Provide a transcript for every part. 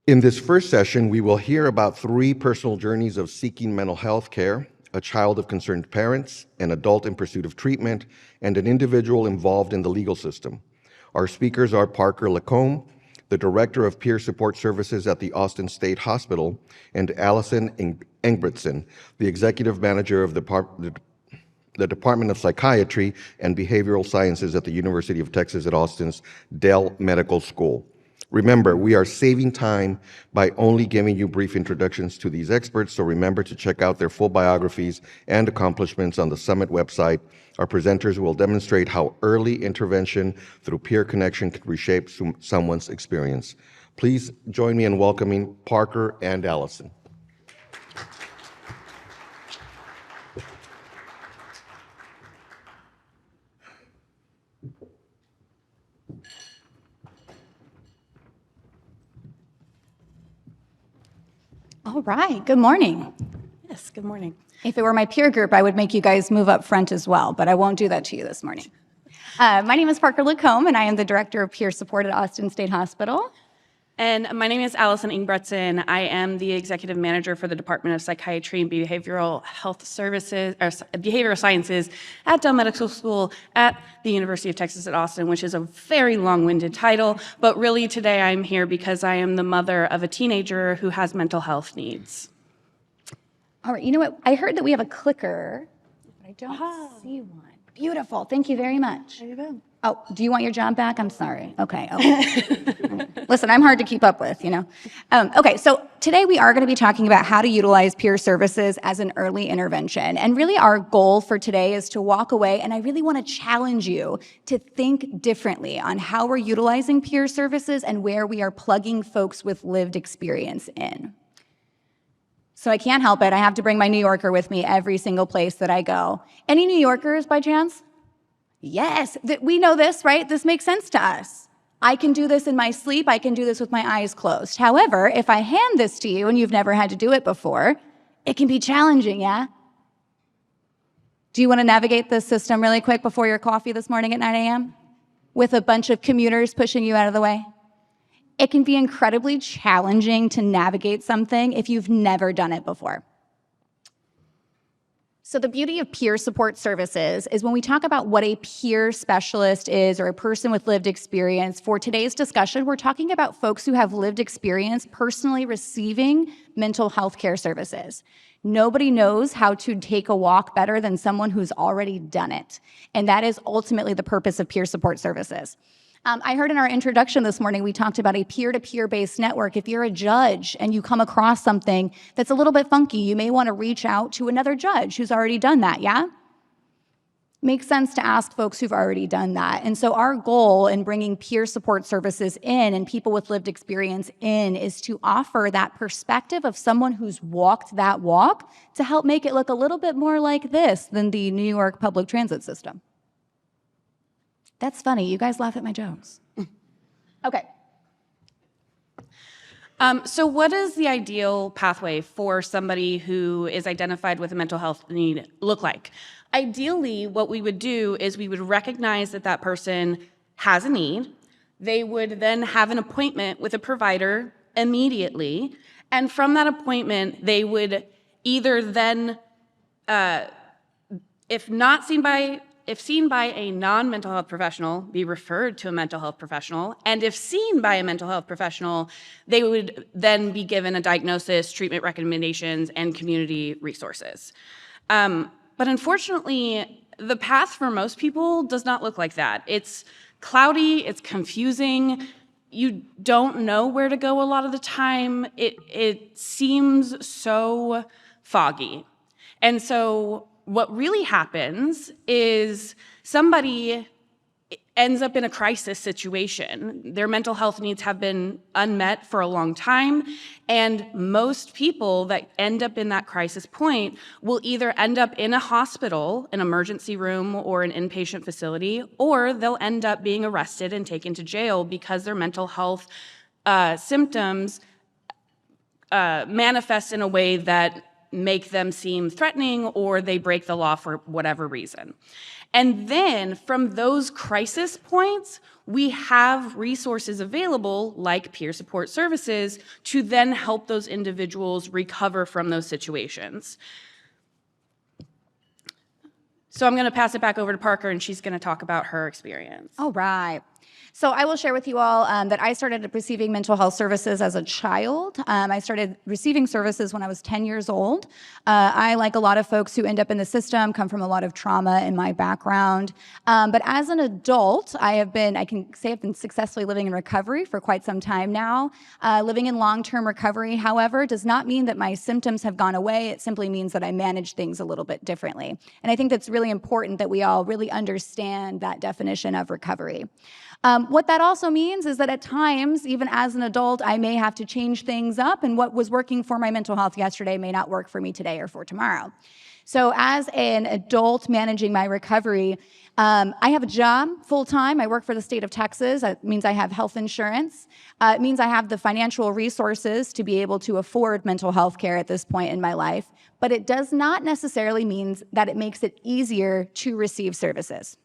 In this first session, we will hear about 3 personal journeys of seeking mental health care: a child of concerned parents, an adult in pursuit of treatment, and an individual involved in the legal system. Our speakers are Parker LaCombe, the Director of Peer Support Services at the Austin State Hospital, and Alison Engbretson, the Executive Manager of the Department of Psychiatry and Behavioral Sciences at the University of Texas at Austin's Dell Medical School. Remember, we are saving time by only giving you brief introductions to these experts, so remember to check out their full biographies and accomplishments on the Summit website. Our presenters will demonstrate how early intervention through peer connection can reshape someone's experience. Please join me in welcoming Parker and Alison. All right, good morning. Yes, good morning. If it were my peer group, I would make you guys move up front as well, but I won't do that to you this morning. My name is Parker LaCombe, and I am the Director of Peer Support at Austin State Hospital. And my name is Alison Engbretson. I am the Executive Manager for the Department of Psychiatry and Behavioral Health Services, or Behavioral Sciences at Dell Medical School at the University of Texas at Austin, which is a very long-winded title. But really today I'm here because I am the mother of a teenager who has mental health needs. All right, you know what? I heard that we have a clicker, but I don't see one. Beautiful, thank you very much. There you go. Oh, do you want your job back? I'm sorry. Okay. Listen, I'm hard to keep up with, you know. Okay, so today we are going to be talking about how to utilize peer services as an early intervention. And really our goal for today is to walk away, and I really want to challenge you to think differently on how we're utilizing peer services and where we are plugging folks with lived experience in. So I can't help it. I have to bring my New Yorker with me every single place that I go. Any New Yorkers by chance? Yes, we know this, right? This makes sense to us. I can do this in my sleep. I can do this with my eyes closed. However, if I hand this to you and you've never had to do it before, it can be challenging, yeah? Do you want to navigate this system really quick before your coffee this morning at 9 a.m. with a bunch of commuters pushing you out of the way? It can be incredibly challenging to navigate something if you've never done it before. So the beauty of peer support services is when we talk about what a peer specialist is or a person with lived experience, for today's discussion, we're talking about folks who have lived experience personally receiving mental health care services. Nobody knows how to take a walk better than someone who's already done it. And that is ultimately the purpose of peer support services. I heard in our introduction this morning, we talked about a peer-to-peer based network. If you're a judge and you come across something that's a little bit funky, you may want to reach out to another judge who's already done that, yeah? Makes sense to ask folks who've already done that. And so our goal in bringing peer support services in and people with lived experience in is to offer that perspective of someone who's walked that walk to help make it look a little bit more like this than the New York public transit system. That's funny. You guys laugh at my jokes. Okay. So what does the ideal pathway for somebody who is identified with a mental health need look like? Ideally, what we would do is we would recognize that that person has a need. They would then have an appointment with a provider immediately. And from that appointment, they would either then, if seen by a non-mental health professional, be referred to a mental health professional, and if seen by a mental health professional, they would then be given a diagnosis, treatment recommendations, and community resources. But unfortunately, the path for most people does not look like that. It's cloudy, it's confusing, you don't know where to go a lot of the time. It seems so foggy. And so what really happens is somebody ends up in a crisis situation. Their mental health needs have been unmet for a long time, and most people that end up in that crisis point will either end up in a hospital, an emergency room, or an inpatient facility, or they'll end up being arrested and taken to jail because their mental health symptoms manifest in a way that make them seem threatening or they break the law for whatever reason. And then from those crisis points, we have resources available like peer support services to then help those individuals recover from those situations. So I'm going to pass it back over to Parker, and she's going to talk about her experience. All right. So I will share with you all that I started receiving mental health services as a child. I started receiving services when I was 10 years old. I, like a lot of folks who end up in the system, come from a lot of trauma in my background. But as an adult, I can say I've been successfully living in recovery for quite some time now. Living in long-term recovery, however, does not mean that my symptoms have gone away. It simply means that I manage things a little bit differently. And I think that's really important that we all really understand that definition of recovery. What that also means is that at times, even as an adult, I may have to change things up, and what was working for my mental health yesterday may not work for me today or for tomorrow. So as an adult managing my recovery, I have a job full-time. I work for the state of Texas. That means I have health insurance. It means I have the financial resources to be able to afford mental health care at this point in my life, but it does not necessarily mean that it makes it easier to receive services.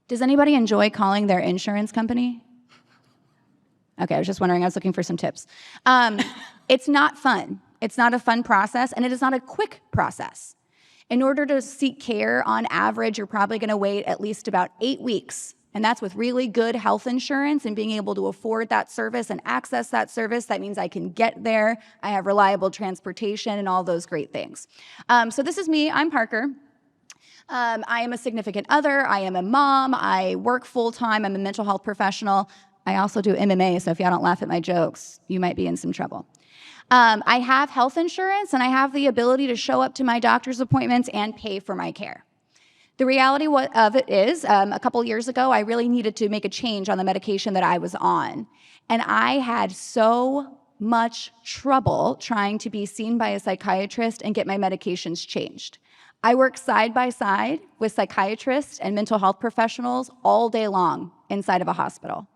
Does anybody enjoy calling their insurance company? Okay, I was just wondering. I was looking for some tips. It's not fun. It's not a fun process, and it is not a quick process. In order to seek care, on average, you're probably going to wait at least about 8 weeks, and that's with really good health insurance and being able to afford that service and access that service. That means I can get there. I have reliable transportation and all those great things. So this is me. I'm Parker. I am a significant other. I am a mom. I work full-time. I'm a mental health professional. I also do MMA, so if y'all don't laugh at my jokes, you might be in some trouble. I have health insurance, and I have the ability to show up to my doctor's appointments and pay for my care. The reality of it is, a couple years ago, I really needed to make a change on the medication that I was on, and I had so much trouble trying to be seen by a psychiatrist and get my medications changed. I work side by side with psychiatrists and mental health professionals all day long inside of a hospital,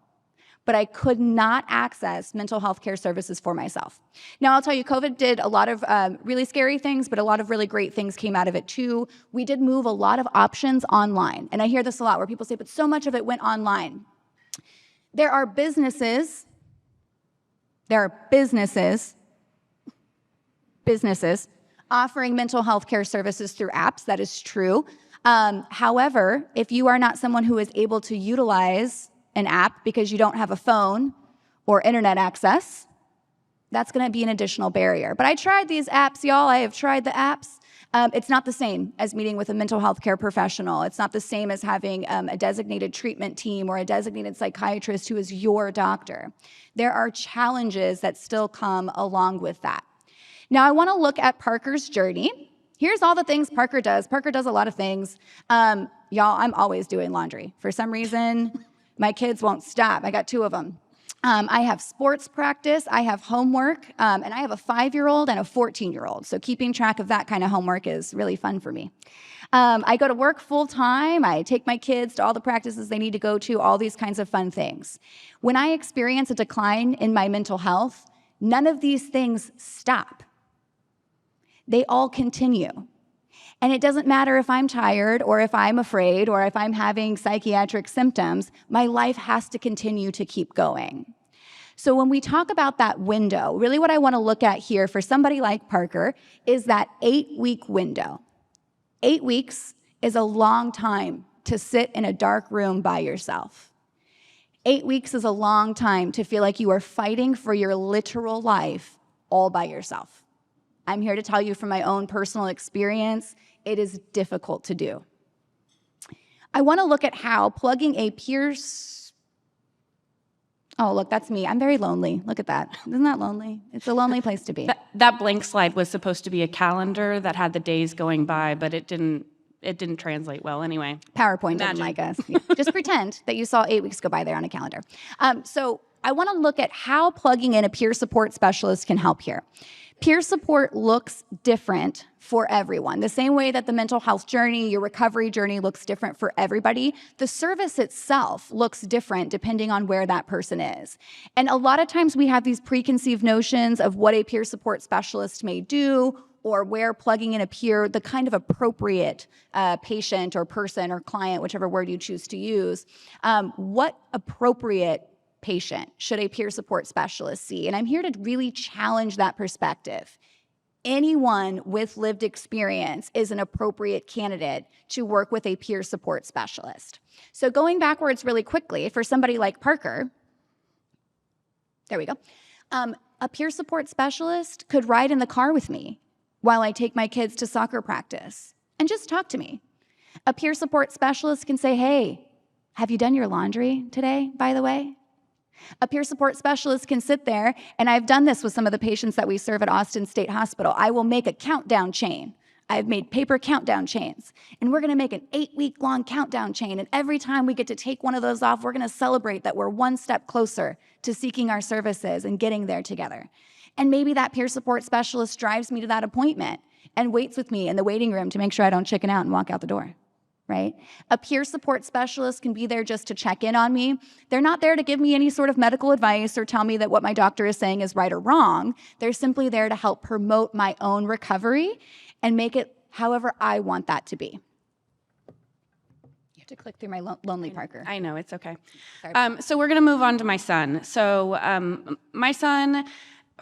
but I could not access mental health care services for myself. Now, I'll tell you, COVID did a lot of really scary things, but a lot of really great things came out of it too. We did move a lot of options online, and I hear this a lot where people say, but so much of it went online. There are businesses offering mental health care services through apps. That is true. However, if you are not someone who is able to utilize an app because you don't have a phone or internet access, that's going to be an additional barrier. But I tried these apps, y'all. I have tried the apps. It's not the same as meeting with a mental health care professional. It's not the same as having a designated treatment team or a designated psychiatrist who is your doctor. There are challenges that still come along with that. Now, I want to look at Parker's journey. Here's all the things Parker does. Parker does a lot of things. Y'all, I'm always doing laundry. For some reason, my kids won't stop. I got 2 of them. I have sports practice, I have homework, and I have a 5-year-old and a 14-year-old. So keeping track of that kind of homework is really fun for me. I go to work full time. I take my kids to all the practices they need to go to, all these kinds of fun things. When I experience a decline in my mental health, none of these things stop. They all continue. And it doesn't matter if I'm tired or if I'm afraid or if I'm having psychiatric symptoms, my life has to continue to keep going. So when we talk about that window, really what I want to look at here for somebody like Parker is that 8-week window. 8 weeks is a long time to sit in a dark room by yourself. 8 weeks is a long time to feel like you are fighting for your literal life all by yourself. I'm here to tell you from my own personal experience, it is difficult to do. I want to look at how plugging a oh, look, that's me. I'm very lonely. Look at that. Isn't that lonely? It's a lonely place to be. That blank slide was supposed to be a calendar that had the days going by, but it didn't translate well anyway. PowerPoint didn't like us. Just pretend that you saw 8 weeks go by there on a calendar. So I want to look at how plugging in a peer support specialist can help here. Peer support looks different for everyone. The same way that the mental health journey, your recovery journey looks different for everybody, the service itself looks different depending on where that person is. And a lot of times we have these preconceived notions of what a peer support specialist may do or where plugging in a peer, the kind of appropriate patient or person or client, whichever word you choose to use, what appropriate patient should a peer support specialist see? And I'm here to really challenge that perspective. Anyone with lived experience is an appropriate candidate to work with a peer support specialist. So going backwards really quickly, for somebody like Parker, there we go, a peer support specialist could ride in the car with me while I take my kids to soccer practice and just talk to me. A peer support specialist can say, hey, have you done your laundry today, by the way? A peer support specialist can sit there, and I've done this with some of the patients that we serve at Austin State Hospital. I will make a countdown chain. I've made paper countdown chains, and we're gonna make an 8-week-long countdown chain, and every time we get to take one of those off, we're gonna celebrate that we're one step closer to seeking our services and getting there together. And maybe that peer support specialist drives me to that appointment and waits with me in the waiting room to make sure I don't chicken out and walk out the door. Right? A peer support specialist can be there just to check in on me. They're not there to give me any sort of medical advice or tell me that what my doctor is saying is right or wrong. They're simply there to help promote my own recovery and make it however I want that to be. You have to click through my lonely Parker. I know, it's okay. Sorry. So we're going to move on to my son. So my son,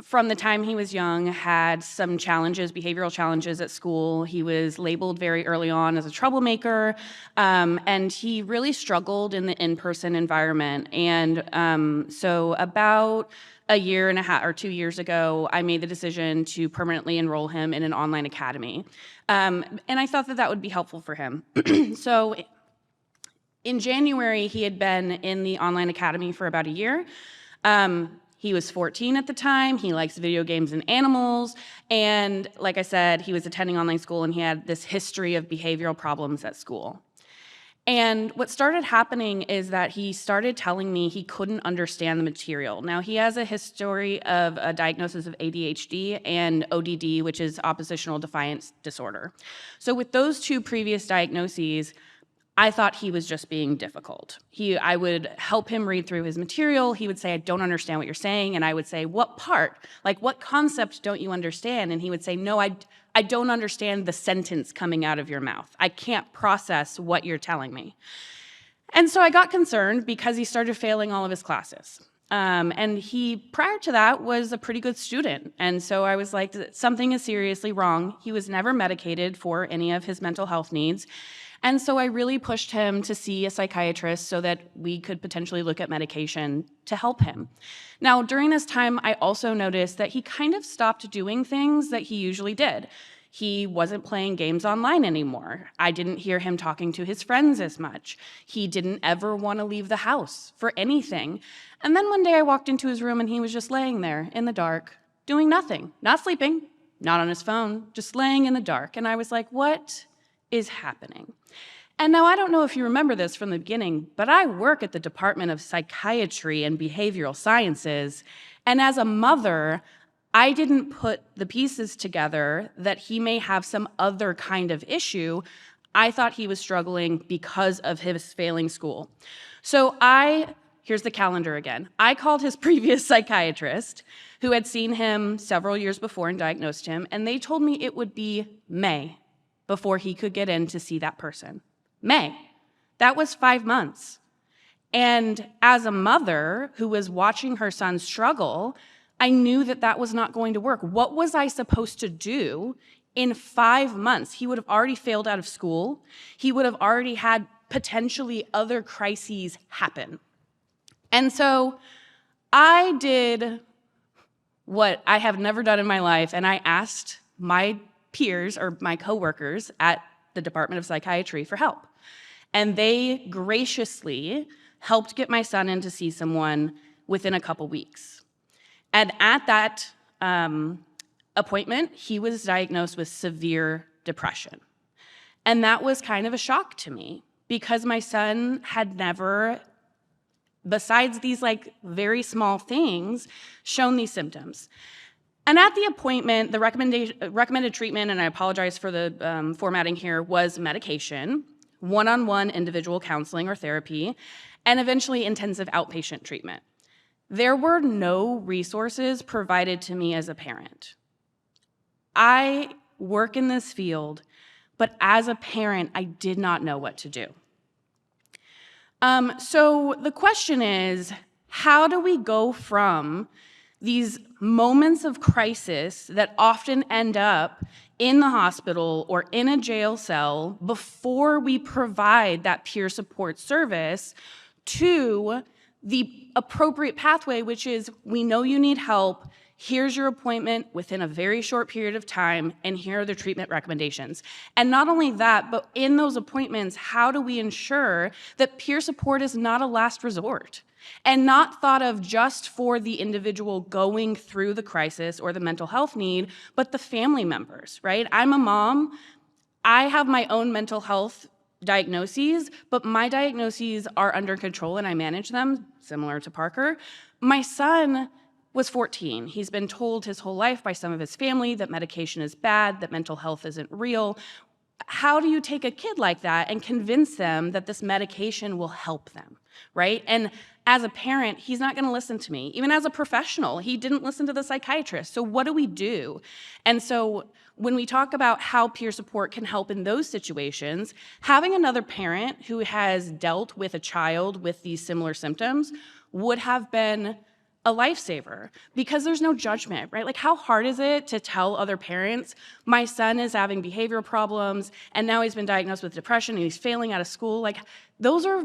from the time he was young, had some challenges, behavioral challenges at school. He was labeled very early on as a troublemaker, and he really struggled in the in-person environment. And so about a year and a half or 2 years ago, I made the decision to permanently enroll him in an online academy. And I thought that that would be helpful for him. So in January, he had been in the online academy for about a year. He was 14 at the time. He likes video games and animals. And like I said, he was attending online school, and he had this history of behavioral problems at school. And what started happening is that he started telling me he couldn't understand the material. Now, he has a history of a diagnosis of ADHD and ODD, which is oppositional defiance disorder. So with those two previous diagnoses, I thought he was just being difficult. I would help him read through his material. He would say, I don't understand what you're saying. And I would say, what part? Like, what concept don't you understand? And he would say, no, I don't understand the sentence coming out of your mouth. I can't process what you're telling me. And so I got concerned because he started failing all of his classes. And he, prior to that, was a pretty good student. And so I was like, something is seriously wrong. He was never medicated for any of his mental health needs. And so I really pushed him to see a psychiatrist so that we could potentially look at medication to help him. Now, during this time, I also noticed that he kind of stopped doing things that he usually did. He wasn't playing games online anymore. I didn't hear him talking to his friends as much. He didn't ever want to leave the house for anything. And then one day I walked into his room and he was just laying there in the dark, doing nothing, not sleeping, not on his phone, just laying in the dark. And I was like, what is happening? And now I don't know if you remember this from the beginning, but I work at the Department of Psychiatry and Behavioral Sciences, and as a mother, I didn't put the pieces together that he may have some other kind of issue. I thought he was struggling because of his failing school. So here's the calendar again. I called his previous psychiatrist, who had seen him several years before and diagnosed him, and they told me it would be May before he could get in to see that person. May. That was 5 months. And as a mother who was watching her son struggle, I knew that that was not going to work. What was I supposed to do in 5 months? He would have already failed out of school. He would have already had potentially other crises happen. And so I did what I have never done in my life, and I asked my peers or my coworkers at the Department of Psychiatry for help. And they graciously helped get my son in to see someone within a couple weeks. And at that appointment, he was diagnosed with severe depression. And that was kind of a shock to me because my son had never, besides these like very small things, shown these symptoms. And at the appointment, the recommended treatment, and I apologize for the formatting here, was medication, one-on-one individual counseling or therapy, and eventually intensive outpatient treatment. There were no resources provided to me as a parent. I work in this field, but as a parent, I did not know what to do. So the question is, how do we go from these moments of crisis that often end up in the hospital or in a jail cell before we provide that peer support service to the appropriate pathway, which is, we know you need help, here's your appointment within a very short period of time, and here are the treatment recommendations. And not only that, but in those appointments, how do we ensure that peer support is not a last resort and not thought of just for the individual going through the crisis or the mental health need, but the family members, right? I'm a mom. I have my own mental health diagnoses, but my diagnoses are under control and I manage them, similar to Parker. My son was 14. He's been told his whole life by some of his family that medication is bad, that mental health isn't real. How do you take a kid like that and convince them that this medication will help them, right? And as a parent, he's not gonna listen to me. Even as a professional, he didn't listen to the psychiatrist. So what do we do? And so when we talk about how peer support can help in those situations, having another parent who has dealt with a child with these similar symptoms would have been a lifesaver, because there's no judgment, right? Like, how hard is it to tell other parents, my son is having behavioral problems and now he's been diagnosed with depression and he's failing out of school? Like, those are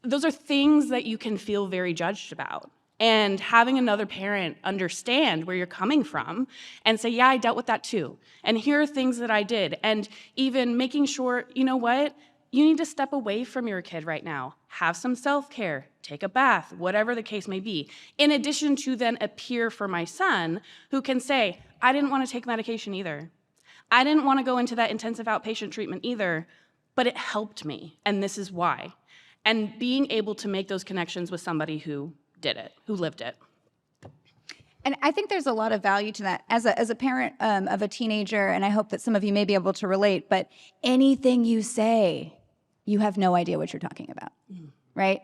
those are things that you can feel very judged about. And having another parent understand where you're coming from and say, yeah, I dealt with that too. And here are things that I did. And even making sure, you know what? You need to step away from your kid right now. Have some self-care, take a bath, whatever the case may be. In addition to then a peer for my son who can say, I didn't want to take medication either. I didn't want to go into that intensive outpatient treatment either, but it helped me, and this is why. And being able to make those connections with somebody who did it, who lived it. And I think there's a lot of value to that. As a parent of a teenager, and I hope that some of you may be able to relate, but anything you say, you have no idea what you're talking about, right?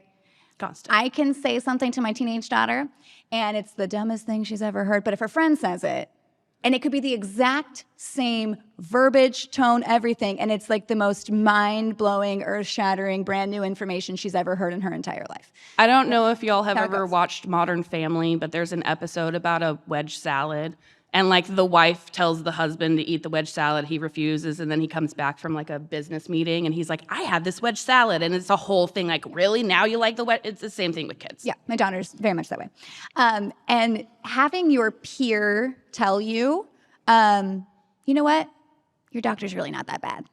Constant. I can say something to my teenage daughter, and it's the dumbest thing she's ever heard, but if a friend says it, and it could be the exact same verbiage, tone, everything, and it's like the most mind-blowing, earth-shattering, brand new information she's ever heard in her entire life. I don't know if y'all have ever watched Modern Family, but there's an episode about a wedge salad. And like the wife tells the husband to eat the wedge salad, he refuses, and then he comes back from like a business meeting and he's like, I had this wedge salad, and it's a whole thing, like, really? Now you like the wedge? It's the same thing with kids. Yeah, my daughter's very much that way. And having your peer tell you, you know what? Your doctor's really not that bad.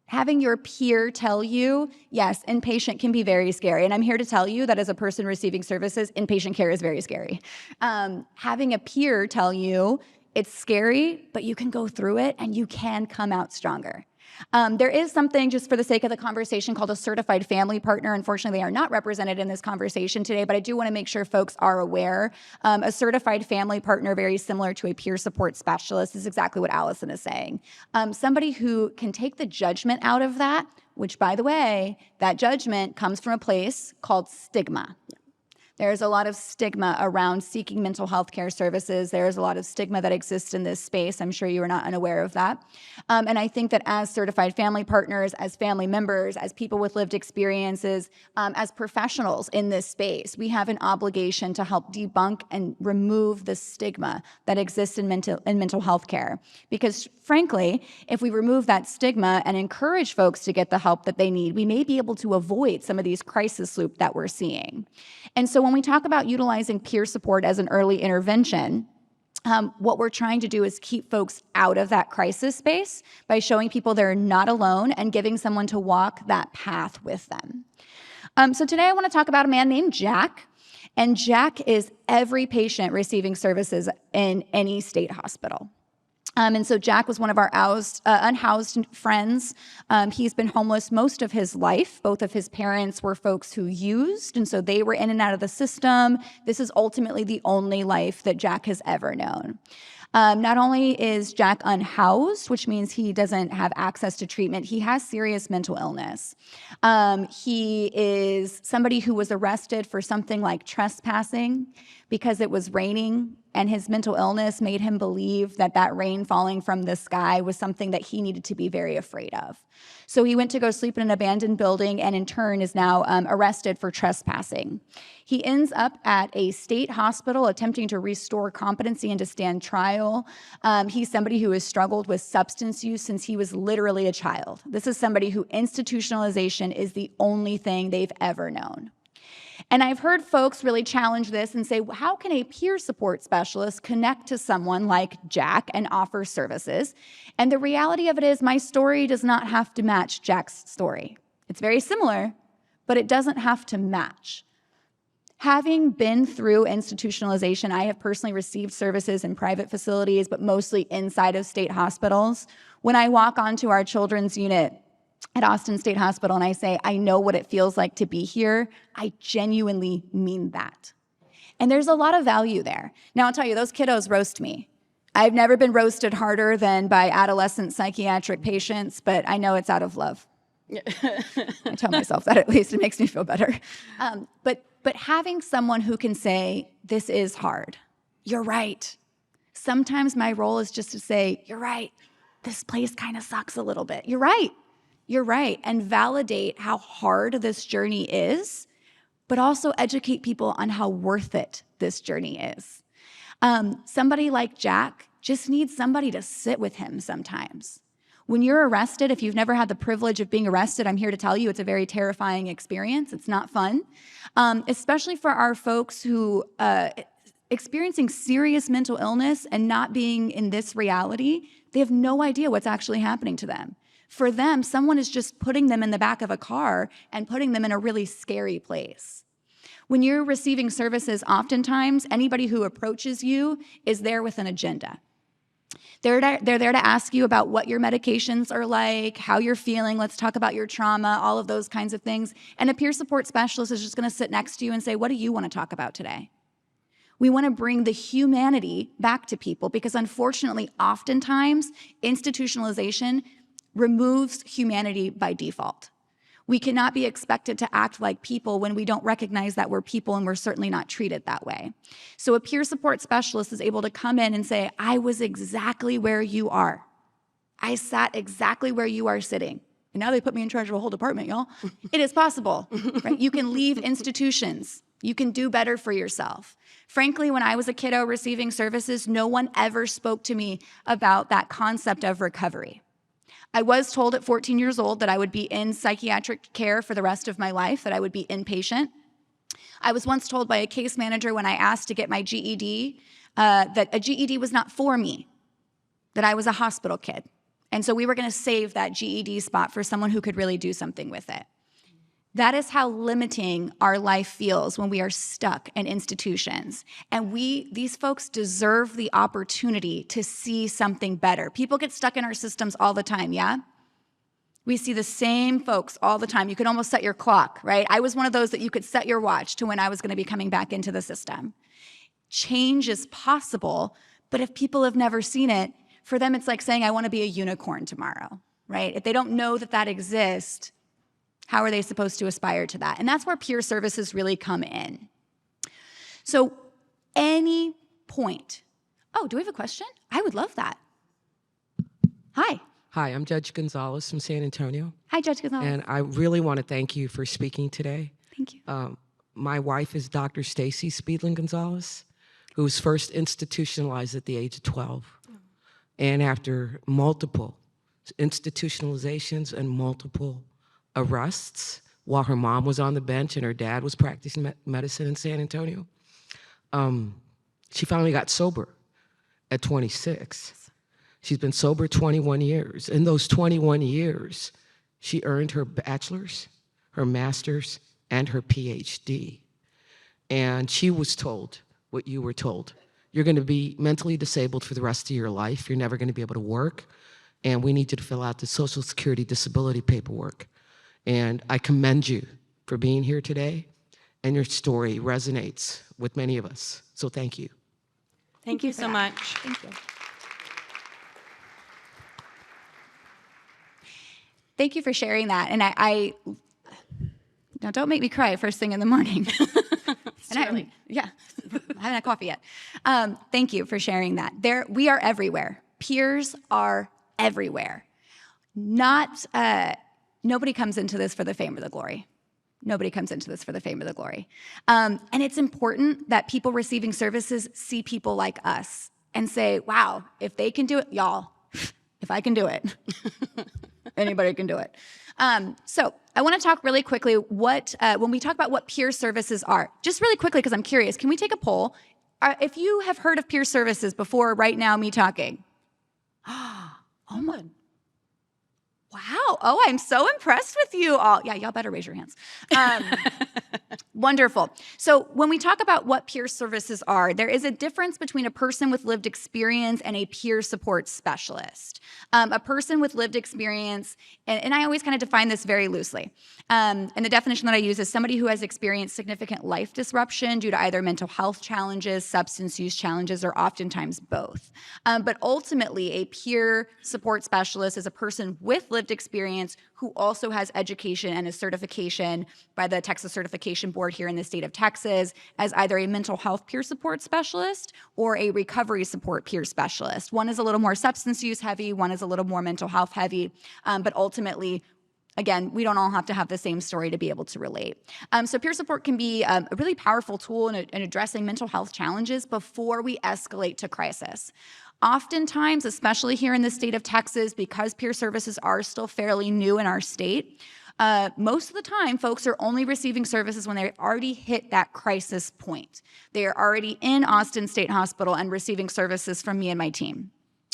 Having your peer tell you, yes, inpatient can be very scary. And I'm here to tell you that as a person receiving services, inpatient care is very scary. Having a peer tell you, it's scary, but you can go through it and you can come out stronger. There is something, just for the sake of the conversation, called a certified family partner. Unfortunately, they are not represented in this conversation today, but I do want to make sure folks are aware. A certified family partner, very similar to a peer support specialist, is exactly what Alison is saying. Somebody who can take the judgment out of that, which, by the way, that judgment comes from a place called stigma. There's a lot of stigma around seeking mental health care services. There's a lot of stigma that exists in this space. I'm sure you are not unaware of that. And I think that as certified family partners, as family members, as people with lived experiences, as professionals in this space, we have an obligation to help debunk and remove the stigma that exists in mental health care. Because frankly, if we remove that stigma and encourage folks to get the help that they need, we may be able to avoid some of these crisis loops that we're seeing. And so when we talk about utilizing peer support as an early intervention, what we're trying to do is keep folks out of that crisis space by showing people they're not alone and giving someone to walk that path with them. So today I want to talk about a man named Jack. And Jack is every patient receiving services in any state hospital. And so Jack was one of our unhoused friends. He's been homeless most of his life. Both of his parents were folks who used, and so they were in and out of the system. This is ultimately the only life that Jack has ever known. Not only is Jack unhoused, which means he doesn't have access to treatment, he has serious mental illness. He is somebody who was arrested for something like trespassing because it was raining and his mental illness made him believe that that rain falling from the sky was something that he needed to be very afraid of. So he went to go sleep in an abandoned building and in turn is now arrested for trespassing. He ends up at a state hospital attempting to restore competency and to stand trial. He's somebody who has struggled with substance use since he was literally a child. This is somebody who institutionalization is the only thing they've ever known. And I've heard folks really challenge this and say, well, how can a peer support specialist connect to someone like Jack and offer services? And the reality of it is my story does not have to match Jack's story. It's very similar, but it doesn't have to match. Having been through institutionalization, I have personally received services in private facilities, but mostly inside of state hospitals. When I walk onto our children's unit at Austin State Hospital and I say, I know what it feels like to be here, I genuinely mean that. And there's a lot of value there. Now, I'll tell you, those kiddos roast me. I've never been roasted harder than by adolescent psychiatric patients, but I know it's out of love. I tell myself that at least. It makes me feel better. But having someone who can say, this is hard. You're right. Sometimes my role is just to say, you're right. This place kind of sucks a little bit. You're right. You're right, and validate how hard this journey is, but also educate people on how worth it this journey is. Somebody like Jack just needs somebody to sit with him sometimes. When you're arrested, if you've never had the privilege of being arrested, I'm here to tell you it's a very terrifying experience. It's not fun, especially for our folks who experiencing serious mental illness and not being in this reality, they have no idea what's actually happening to them. For them, someone is just putting them in the back of a car and putting them in a really scary place. When you're receiving services, oftentimes, anybody who approaches you is there with an agenda. They're there to ask you about what your medications are like, how you're feeling, let's talk about your trauma, all of those kinds of things. And a peer support specialist is just gonna sit next to you and say, what do you wanna talk about today? We wanna bring the humanity back to people because unfortunately, oftentimes, institutionalization removes humanity by default. We cannot be expected to act like people when we don't recognize that we're people and we're certainly not treated that way. So a peer support specialist is able to come in and say, I was exactly where you are. I sat exactly where you are sitting. And now they put me in charge of a whole department, y'all. It is possible, right? You can leave institutions. You can do better for yourself. Frankly, when I was a kiddo receiving services, no one ever spoke to me about that concept of recovery. I was told at 14 years old that I would be in psychiatric care for the rest of my life, that I would be inpatient. I was once told by a case manager when I asked to get my GED that a GED was not for me, that I was a hospital kid. And so we were going to save that GED spot for someone who could really do something with it. That is how limiting our life feels when we are stuck in institutions. And these folks deserve the opportunity to see something better. People get stuck in our systems all the time, yeah? We see the same folks all the time. You could almost set your clock, right? I was one of those that you could set your watch to when I was going to be coming back into the system. Change is possible, but if people have never seen it, for them it's like saying, I want to be a unicorn tomorrow, right? If they don't know that that exists, how are they supposed to aspire to that? And that's where peer services really come in. So any point. Oh, do we have a question? I would love that. Hi. Hi, I'm Judge Gonzalez from San Antonio. Hi, Judge Gonzalez. And I really want to thank you for speaking today. Thank you. My wife is Dr. Stacy Speedlin Gonzalez, who was first institutionalized at the age of 12. And after multiple institutionalizations and multiple arrests while her mom was on the bench and her dad was practicing medicine in San Antonio, she finally got sober at 26. She's been sober 21 years. In those 21 years, she earned her bachelor's, her master's, and her PhD. And she was told what you were told. You're going to be mentally disabled for the rest of your life. You're never going to be able to work. And we need you to fill out the Social Security disability paperwork. And I commend you for being here today. And your story resonates with many of us. So thank you. Thank you so much. Thank you. Thank you for sharing that. And I now don't make me cry first thing in the morning. It's early. Yeah. haven't had coffee yet. Thank you for sharing that. We are everywhere. Peers are everywhere. Nobody comes into this for the fame or the glory. Nobody comes into this for the fame or the glory. And it's important that people receiving services see people like us and say, wow, if they can do it, y'all, if I can do it, anybody can do it. So I want to talk really quickly when we talk about what peer services are, just really quickly, because I'm curious, can we take a poll? If you have heard of peer services before right now, me talking. Oh my. Wow. Oh, I'm so impressed with you all. Yeah, y'all better raise your hands. Wonderful. So when we talk about what peer services are, there is a difference between a person with lived experience and a peer support specialist. A person with lived experience, and I always kind of define this very loosely. And the definition that I use is somebody who has experienced significant life disruption due to either mental health challenges, substance use challenges, or oftentimes both. But ultimately, a peer support specialist is a person with lived experience who also has education and a certification by the Texas Certification Board here in the state of Texas as either a mental health peer support specialist or a recovery support peer specialist. One is a little more substance use heavy, one is a little more mental health heavy, but ultimately, again, we don't all have to have the same story to be able to relate. So peer support can be a really powerful tool in addressing mental health challenges before we escalate to crisis. Oftentimes, especially here in the state of Texas, because peer services are still fairly new in our state, most of the time, folks are only receiving services when they already hit that crisis point. They are already in Austin State Hospital and receiving services from me and my team.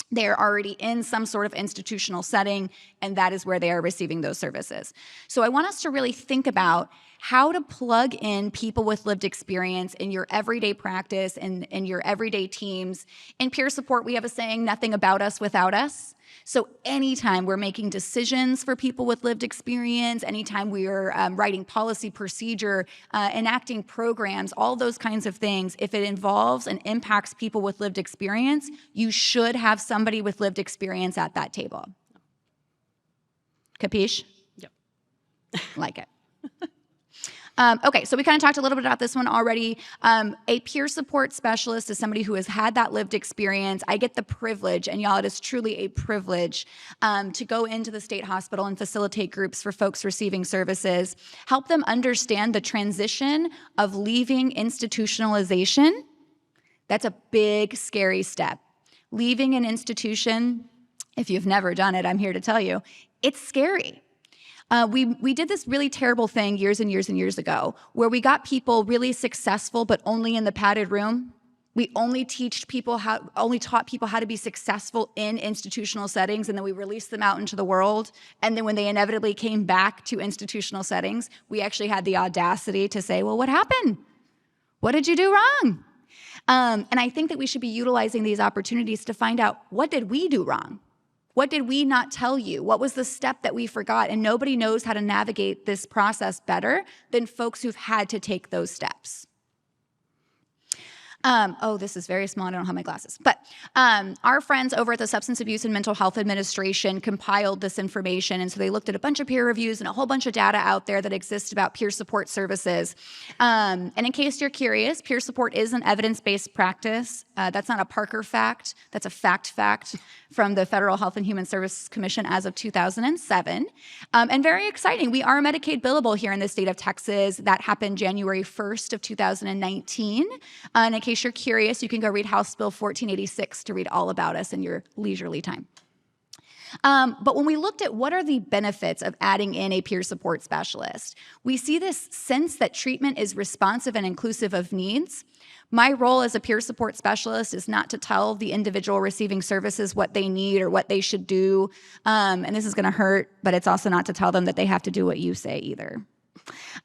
They are already in some sort of institutional setting, and that is where they are receiving those services. So I want us to really think about how to plug in people with lived experience in your everyday practice and in your everyday teams. In peer support, we have a saying, nothing about us without us. So anytime we're making decisions for people with lived experience, anytime we're writing policy procedure, enacting programs, all those kinds of things, if it involves and impacts people with lived experience, you should have somebody with lived experience at that table. Capiche? Yep. Like it. Okay, so we kind of talked a little bit about this one already. A peer support specialist is somebody who has had that lived experience. I get the privilege, and y'all, it is truly a privilege to go into the state hospital and facilitate groups for folks receiving services, help them understand the transition of leaving institutionalization. That's a big, scary step. Leaving an institution, if you've never done it, I'm here to tell you, it's scary. We did this really terrible thing years and years and years ago where we got people really successful, but only in the padded room. We only taught people how to be successful in institutional settings, and then we released them out into the world. And then when they inevitably came back to institutional settings, we actually had the audacity to say, well, what happened? What did you do wrong? And I think that we should be utilizing these opportunities to find out, what did we do wrong? What did we not tell you? What was the step that we forgot? And nobody knows how to navigate this process better than folks who've had to take those steps. Oh, this is very small. I don't have my glasses. But our friends over at the Substance Abuse and Mental Health Administration compiled this information. And so they looked at a bunch of peer reviews and a whole bunch of data out there that exists about peer support services. And in case you're curious, peer support is an evidence-based practice. That's not a Parker fact. That's a fact from the Federal Health and Human Services Commission as of 2007. And very exciting. We are Medicaid billable here in the state of Texas. That happened January 1st of 2019. And in case you're curious, you can go read House Bill 1486 to read all about us in your leisurely time. But when we looked at what are the benefits of adding in a peer support specialist, we see this sense that treatment is responsive and inclusive of needs. My role as a peer support specialist is not to tell the individual receiving services what they need or what they should do. And this is going to hurt, but it's also not to tell them that they have to do what you say either.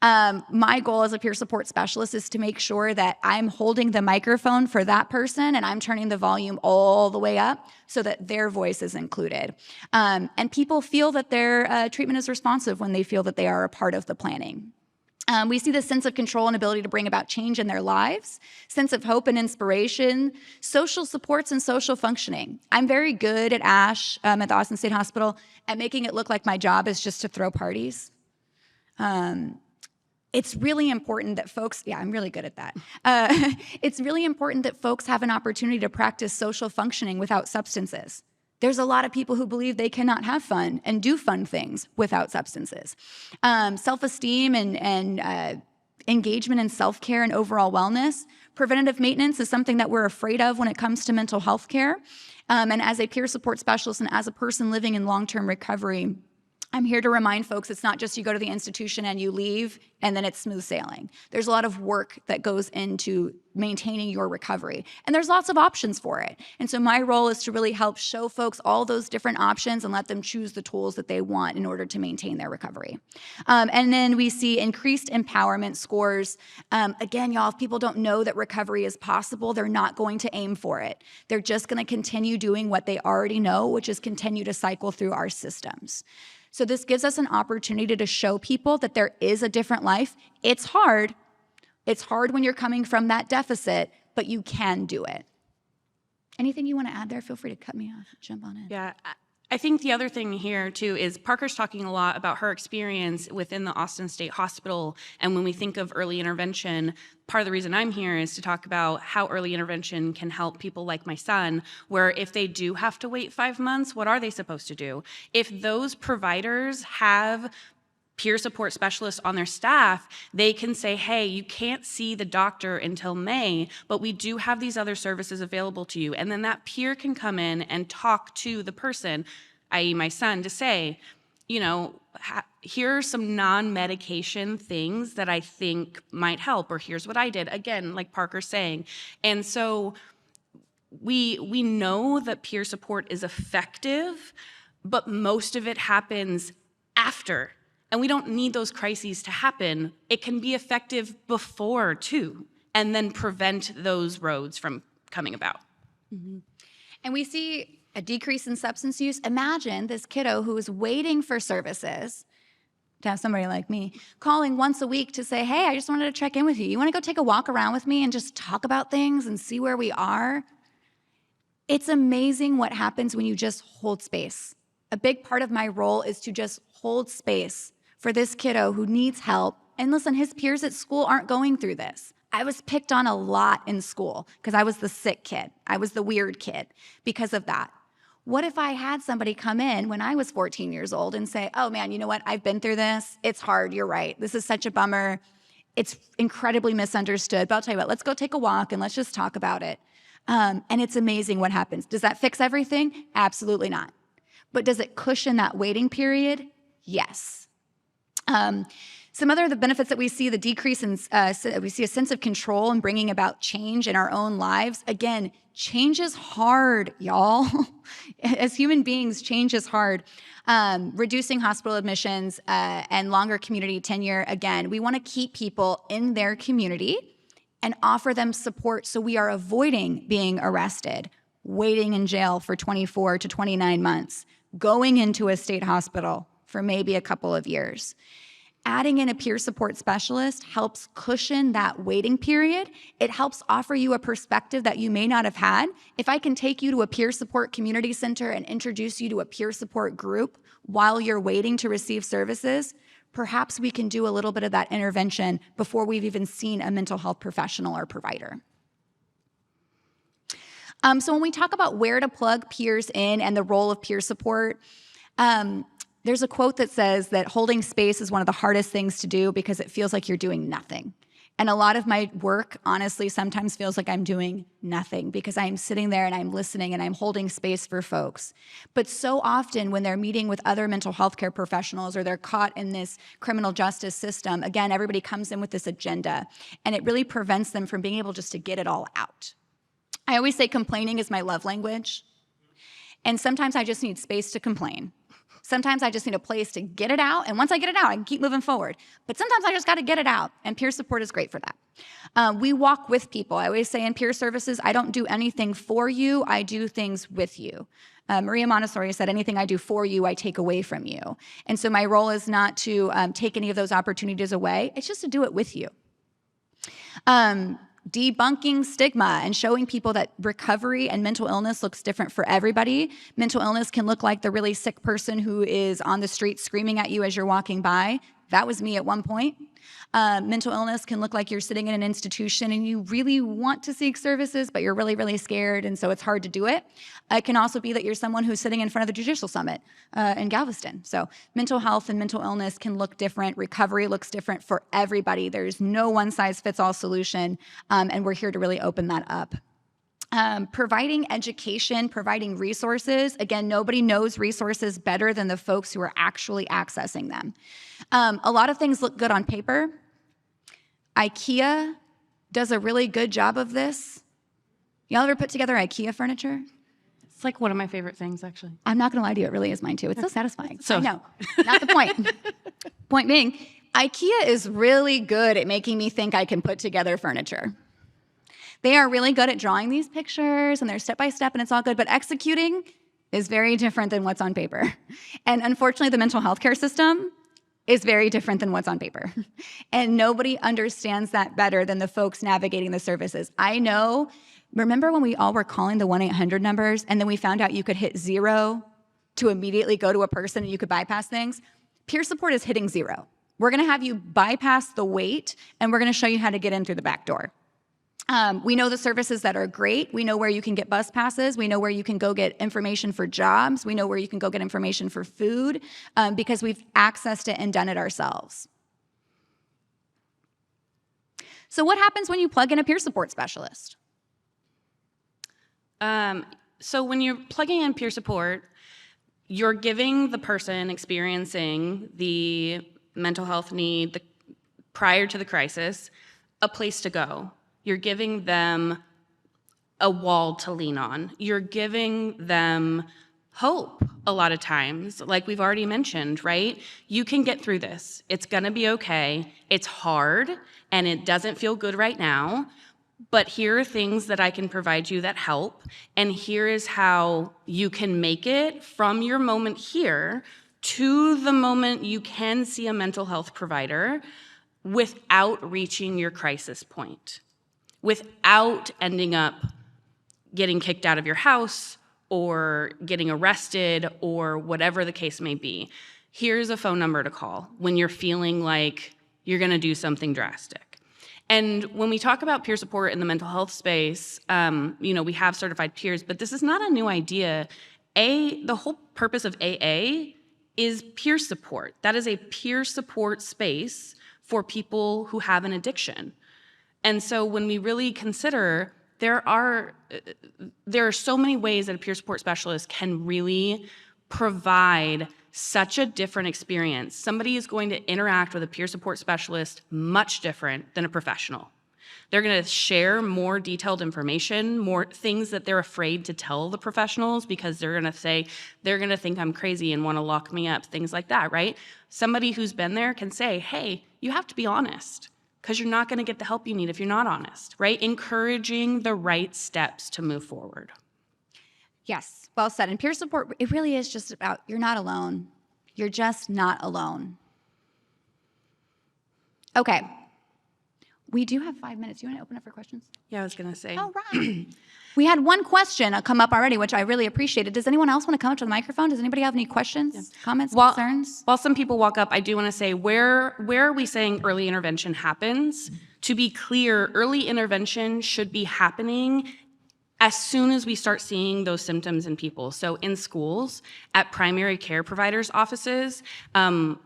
My goal as a peer support specialist is to make sure that I'm holding the microphone for that person and I'm turning the volume all the way up so that their voice is included. And people feel that their treatment is responsive when they feel that they are a part of the planning. We see this sense of control and ability to bring about change in their lives, sense of hope and inspiration, social supports and social functioning. I'm very good at ASH, at the Austin State Hospital, at making it look like my job is just to throw parties. it's really important that folks, yeah, I'm really good at that. It's really important that folks have an opportunity to practice social functioning without substances. There's a lot of people who believe they cannot have fun and do fun things without substances. Self-esteem and engagement in self-care and overall wellness. Preventative maintenance is something that we're afraid of when it comes to mental health care. And as a peer support specialist and as a person living in long-term recovery, I'm here to remind folks it's not just you go to the institution and you leave and then it's smooth sailing. There's a lot of work that goes into maintaining your recovery, and there's lots of options for it. And so my role is to really help show folks all those different options and let them choose the tools that they want in order to maintain their recovery. And then we see increased empowerment scores. Again, y'all, if people don't know that recovery is possible, they're not going to aim for it. They're just going to continue doing what they already know, which is continue to cycle through our systems. So this gives us an opportunity to show people that there is a different life. It's hard. It's hard when you're coming from that deficit, but you can do it. Anything you want to add there? Feel free to cut me off, jump on in. Yeah, I think the other thing here too is Parker's talking a lot about her experience within the Austin State Hospital. And when we think of early intervention, part of the reason I'm here is to talk about how early intervention can help people like my son, where if they do have to wait 5 months, what are they supposed to do? If those providers have peer support specialists on their staff, they can say, hey, you can't see the doctor until May, but we do have these other services available to you. And then that peer can come in and talk to the person, i.e. my son, to say, you know, here are some non-medication things that I think might help, or here's what I did. Again, like Parker's saying. And so we know that peer support is effective, but most of it happens after. And we don't need those crises to happen. It can be effective before too, and then prevent those roads from coming about. Mm-hmm. And we see a decrease in substance use. Imagine this kiddo who is waiting for services, to have somebody like me calling once a week to say, hey, I just wanted to check in with you. You want to go take a walk around with me and just talk about things and see where we are? It's amazing what happens when you just hold space. A big part of my role is to just hold space for this kiddo who needs help. And listen, his peers at school aren't going through this. I was picked on a lot in school because I was the sick kid. I was the weird kid because of that. What if I had somebody come in when I was 14 years old and say, oh man, you know what? I've been through this. It's hard. You're right. This is such a bummer. It's incredibly misunderstood. But I'll tell you what, let's go take a walk and let's just talk about it. And it's amazing what happens. Does that fix everything? Absolutely not. But does it cushion that waiting period? Yes. Some other of the benefits that we see, the decrease in, we see a sense of control and bringing about change in our own lives. Again, change is hard, y'all. As human beings, change is hard. Reducing hospital admissions and longer community tenure. Again, we want to keep people in their community and offer them support so we are avoiding being arrested, waiting in jail for 24 to 29 months, going into a state hospital for maybe a couple of years. Adding in a peer support specialist helps cushion that waiting period. It helps offer you a perspective that you may not have had. If I can take you to a peer support community center and introduce you to a peer support group while you're waiting to receive services, perhaps we can do a little bit of that intervention before we've even seen a mental health professional or provider. So when we talk about where to plug peers in and the role of peer support, there's a quote that says that holding space is one of the hardest things to do because it feels like you're doing nothing. And a lot of my work, honestly, sometimes feels like I'm doing nothing because I'm sitting there and I'm listening and I'm holding space for folks. But so often when they're meeting with other mental health care professionals or they're caught in this criminal justice system, again, everybody comes in with this agenda and it really prevents them from being able just to get it all out. I always say complaining is my love language. And sometimes I just need space to complain. Sometimes I just need a place to get it out. And once I get it out, I can keep moving forward. But sometimes I just got to get it out. And peer support is great for that. We walk with people. I always say in peer services, I don't do anything for you. I do things with you. Maria Montessori said, anything I do for you, I take away from you. And so my role is not to take any of those opportunities away. It's just to do it with you. Debunking stigma and showing people that recovery and mental illness looks different for everybody. Mental illness can look like the really sick person who is on the street screaming at you as you're walking by. That was me at one point. Mental illness can look like you're sitting in an institution and you really want to seek services, but you're really, really scared, and so it's hard to do it. It can also be that you're someone who's sitting in front of the Judicial Summit in Galveston. So mental health and mental illness can look different. Recovery looks different for everybody. There's no one-size-fits-all solution, and we're here to really open that up. Providing education, providing resources. Again, nobody knows resources better than the folks who are actually accessing them. A lot of things look good on paper. IKEA does a really good job of this. Y'all ever put together IKEA furniture? It's like one of my favorite things, actually. I'm not gonna lie to you, it really is mine too. It's so satisfying. So, I know, not the point. Point being, IKEA is really good at making me think I can put together furniture. They are really good at drawing these pictures and they're step-by-step and it's all good, but executing is very different than what's on paper. And unfortunately, the mental health care system is very different than what's on paper. And nobody understands that better than the folks navigating the services. I know, remember when we all were calling the 1-800 numbers and then we found out you could hit 0 to immediately go to a person and you could bypass things? Peer support is hitting 0. We're gonna have you bypass the wait and we're gonna show you how to get in through the back door. We know the services that are great. We know where you can get bus passes. We know where you can go get information for jobs. We know where you can go get information for food because we've accessed it and done it ourselves. So what happens when you plug in a peer support specialist? So when you're plugging in peer support, you're giving the person experiencing the mental health need prior to the crisis a place to go. You're giving them a wall to lean on. You're giving them hope a lot of times, like we've already mentioned, right? You can get through this. It's gonna be okay. It's hard and it doesn't feel good right now, but here are things that I can provide you that help, and here is how you can make it from your moment here to the moment you can see a mental health provider without reaching your crisis point, without ending up getting kicked out of your house or getting arrested or whatever the case may be. Here's a phone number to call when you're feeling like you're gonna do something drastic. And when we talk about peer support in the mental health space, we have certified peers, but this is not a new idea. The whole purpose of AA is peer support. That is a peer support space for people who have an addiction. And so when we really consider, there are so many ways that a peer support specialist can really provide such a different experience. Somebody is going to interact with a peer support specialist much different than a professional. They're going to share more detailed information, more things that they're afraid to tell the professionals because they're going to think I'm crazy and want to lock me up, things like that, right? Somebody who's been there can say, hey, you have to be honest, because you're not going to get the help you need if you're not honest, right? Encouraging the right steps to move forward. Yes, well said. And peer support, it really is just about, you're not alone. You're just not alone. Okay. We do have 5 minutes. You want to open up for questions? Yeah, I was going to say. All right. We had one question come up already, which I really appreciated. Does anyone else want to come up to the microphone? Does anybody have any questions, comments, concerns? While some people walk up, I do want to say, where are we saying early intervention happens? To be clear, early intervention should be happening as soon as we start seeing those symptoms in people. So in schools, at primary care providers' offices, in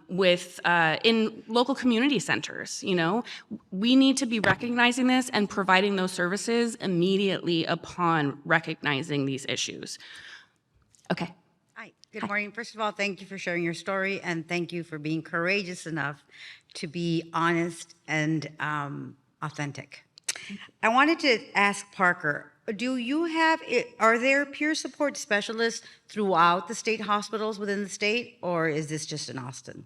local community centers, we need to be recognizing this and providing those services immediately upon recognizing these issues. Okay. Hi, good morning. First of all, thank you for sharing your story, and thank you for being courageous enough to be honest and authentic. I wanted to ask Parker, are there peer support specialists throughout the state hospitals within the state, or is this just in Austin?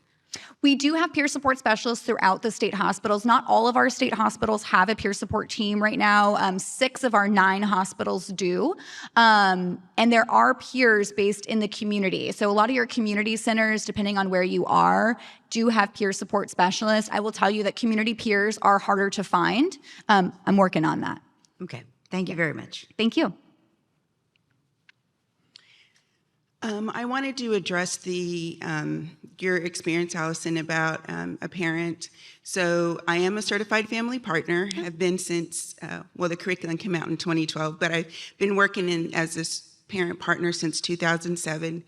We do have peer support specialists throughout the state hospitals. Not all of our state hospitals have a peer support team right now. 6 of our 9 hospitals do. And there are peers based in the community. So a lot of your community centers, depending on where you are, do have peer support specialists. I will tell you that community peers are harder to find. I'm working on that. Okay, thank you very much. Thank you. I wanted to address your experience, Allison, about a parent. So I am a certified family partner. I've been since, the curriculum came out in 2012, but I've been working as a parent partner since 2007.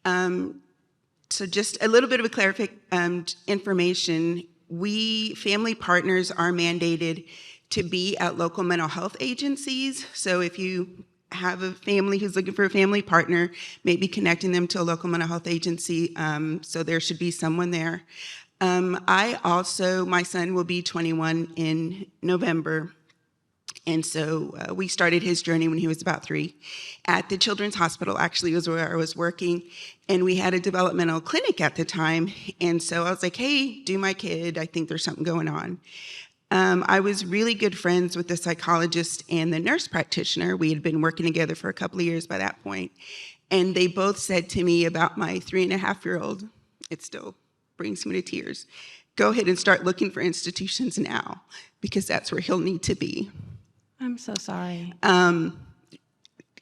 So just a little bit of a clarification information. We family partners are mandated to be at local mental health agencies. So if you have a family who's looking for a family partner, maybe connecting them to a local mental health agency, so there should be someone there. My son will be 21 in November, and so we started his journey when he was about 3 at the Children's Hospital, actually was where I was working, and we had a developmental clinic at the time, and so I was like, hey, do my kid, I think there's something going on. I was really good friends with the psychologist and the nurse practitioner. We had been working together for a couple of years by that point. And they both said to me about my 3.5-year-old, it still brings me to tears, go ahead and start looking for institutions now, because that's where he'll need to be. I'm so sorry.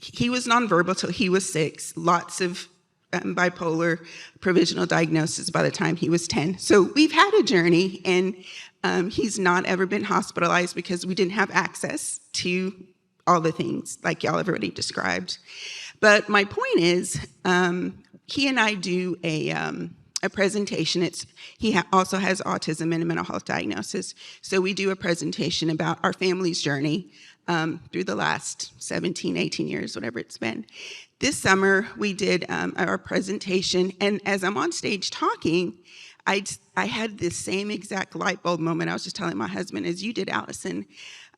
He was nonverbal till he was 6, lots of bipolar provisional diagnosis by the time he was 10. So we've had a journey, and he's not ever been hospitalized because we didn't have access to all the things like y'all everybody described. But my point is, he and I do a presentation. He also has autism and a mental health diagnosis. So we do a presentation about our family's journey through the last 17, 18 years, whatever it's been. This summer, we did our presentation, and as I'm on stage talking, I had this same exact light bulb moment. I was just telling my husband, as you did, Allison.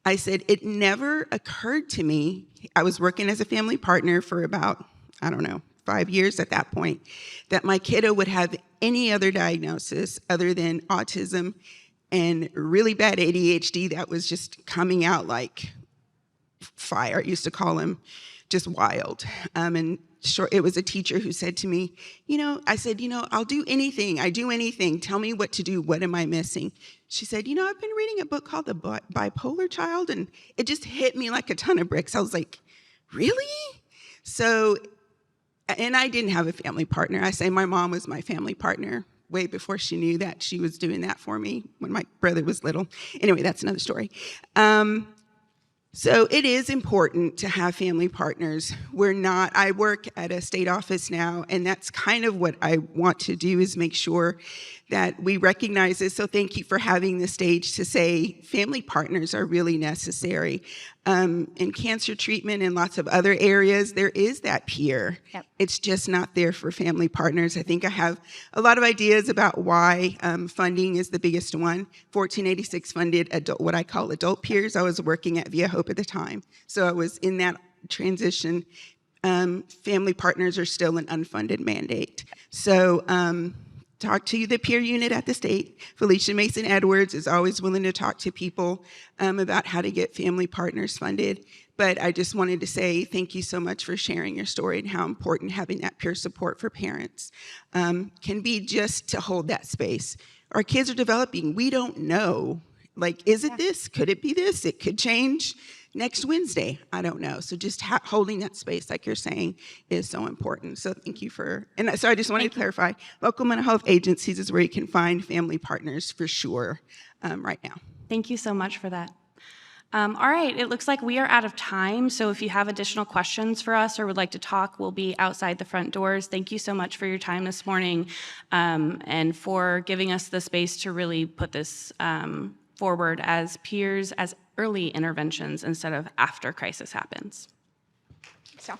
I said, it never occurred to me, I was working as a family partner for about, 5 years at that point, that my kiddo would have any other diagnosis other than autism and really bad ADHD that was just coming out like fire. I used to call him just wild. It was a teacher who said to me, I said, I'll do anything. I do anything. Tell me what to do. What am I missing? She said, I've been reading a book called The Bipolar Child, and it just hit me like a ton of bricks. I was like, really? So, and I didn't have a family partner. I say my mom was my family partner way before she knew that she was doing that for me when my brother was little. Anyway, that's another story. So it is important to have family partners. I work at a state office now, and that's kind of what I want to do, is make sure that we recognize this. So thank you for having the stage to say family partners are really necessary. In cancer treatment and lots of other areas, there is that peer. Yep. It's just not there for family partners. I think I have a lot of ideas about why funding is the biggest one. 1486 funded what I call adult peers. I was working at Via Hope at the time, so I was in that transition. Family partners are still an unfunded mandate. So talk to the peer unit at the state. Felicia Mason Edwards is always willing to talk to people about how to get family partners funded. But I just wanted to say thank you so much for sharing your story and how important having that peer support for parents can be, just to hold that space. Our kids are developing. We don't know. Like, is it this? Could it be this? It could change next Wednesday. I don't know. So just holding that space, like you're saying, is so important. So thank you so I just wanted to clarify, local mental health agencies is where you can find family partners for sure right now. Thank you so much for that. All right, it looks like we are out of time. So if you have additional questions for us or would like to talk, we'll be outside the front doors. Thank you so much for your time this morning and for giving us the space to really put this forward as peers, as early interventions instead of after crisis happens. So.